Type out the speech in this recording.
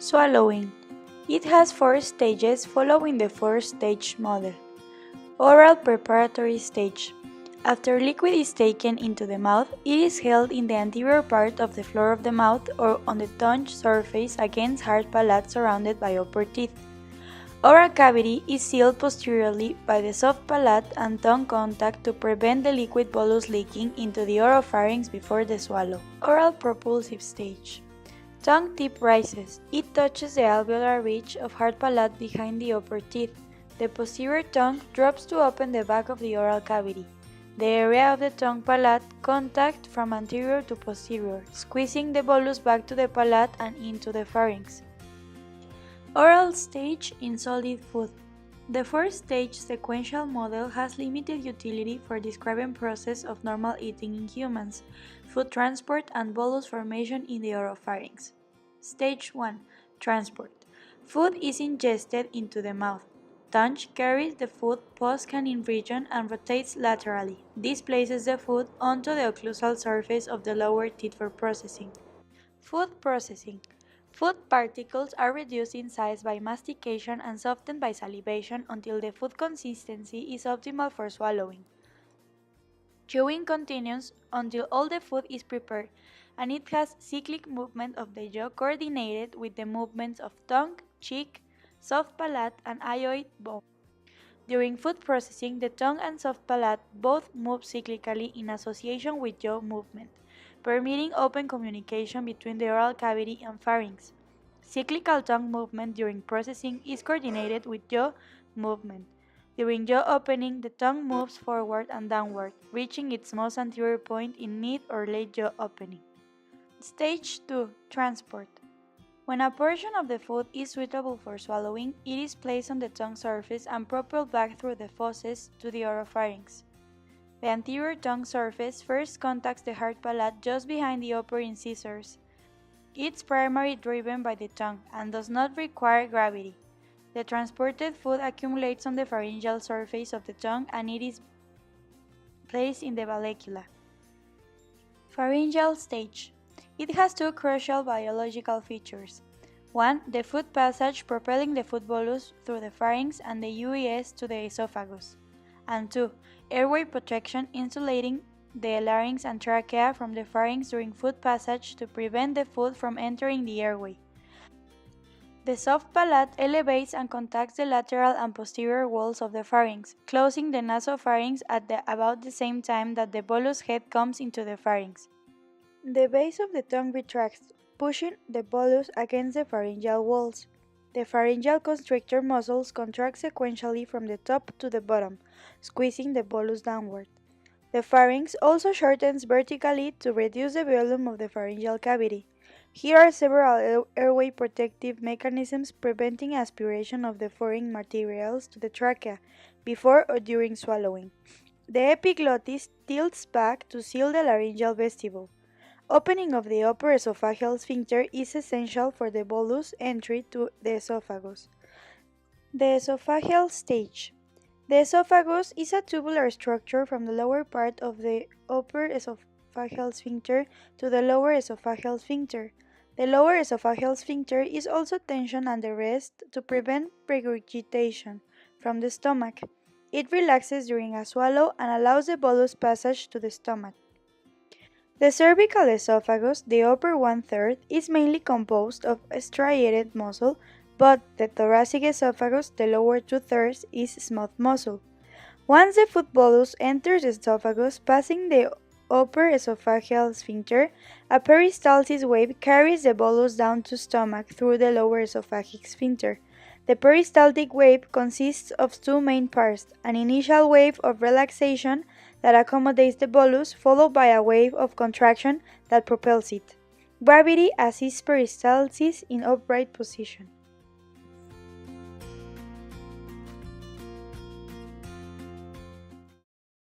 Swallowing. It has 4 stages following the 4-stage model. Oral preparatory stage. After liquid is taken into the mouth, it is held in the anterior part of the floor of the mouth or on the tongue surface against hard palate surrounded by upper teeth. Oral cavity is sealed posteriorly by the soft palate and tongue contact to prevent the liquid bolus leaking into the oropharynx before the swallow. Oral propulsive stage. Tongue tip rises. It touches the alveolar ridge of hard palate behind the upper teeth. The posterior tongue drops to open the back of the oral cavity. The area of the tongue palate contact from anterior to posterior, squeezing the bolus back to the palate and into the pharynx. Oral stage in solid food. The 4-stage sequential model has limited utility for describing process of normal eating in humans, food transport and bolus formation in the oropharynx. Stage 1. Transport. Food is ingested into the mouth. Tongue carries the food post-canine region and rotates laterally. This places the food onto the occlusal surface of the lower teeth for processing. Food processing. Food particles are reduced in size by mastication and softened by salivation until the food consistency is optimal for swallowing. Chewing continues until all the food is prepared, and it has cyclic movement of the jaw coordinated with the movements of tongue, cheek, soft palate, and hyoid bone. During food processing, the tongue and soft palate both move cyclically in association with jaw movement, permitting open communication between the oral cavity and pharynx. Cyclical tongue movement during processing is coordinated with jaw movement. During jaw opening, the tongue moves forward and downward, reaching its most anterior point in mid or late jaw opening. Stage 2. Transport. When a portion of the food is suitable for swallowing, it is placed on the tongue surface and propelled back through the fauces to the oropharynx. The anterior tongue surface first contacts the hard palate just behind the upper incisors. It's primarily driven by the tongue and does not require gravity. The transported food accumulates on the pharyngeal surface of the tongue and it is placed in the vallecula. Pharyngeal stage. It has 2 crucial biological features. 1. The food passage propelling the food bolus through the pharynx and the UES to the esophagus. And 2. Airway protection insulating the larynx and trachea from the pharynx during food passage to prevent the food from entering the airway. The soft palate elevates and contacts the lateral and posterior walls of the pharynx, closing the nasopharynx at about the same time that the bolus head comes into the pharynx. The base of the tongue retracts, pushing the bolus against the pharyngeal walls. The pharyngeal constrictor muscles contract sequentially from the top to the bottom, squeezing the bolus downward. The pharynx also shortens vertically to reduce the volume of the pharyngeal cavity. Here are several airway protective mechanisms preventing aspiration of the foreign materials to the trachea before or during swallowing. The epiglottis tilts back to seal the laryngeal vestibule. Opening of the upper esophageal sphincter is essential for the bolus entry to the esophagus. The esophageal stage. The esophagus is a tubular structure from the lower part of the upper esophageal sphincter to the lower esophageal sphincter. The lower esophageal sphincter is also tensioned under rest to prevent regurgitation from the stomach. It relaxes during a swallow and allows the bolus passage to the stomach. The cervical esophagus, the upper 1/3, is mainly composed of striated muscle, but the thoracic esophagus, the lower 2/3, is smooth muscle. Once the food bolus enters the esophagus, passing the upper esophageal sphincter, a peristalsis wave carries the bolus down to stomach through the lower esophageal sphincter. The peristaltic wave consists of 2 main parts, an initial wave of relaxation that accommodates the bolus, followed by a wave of contraction that propels it. Gravity assists peristalsis in upright position.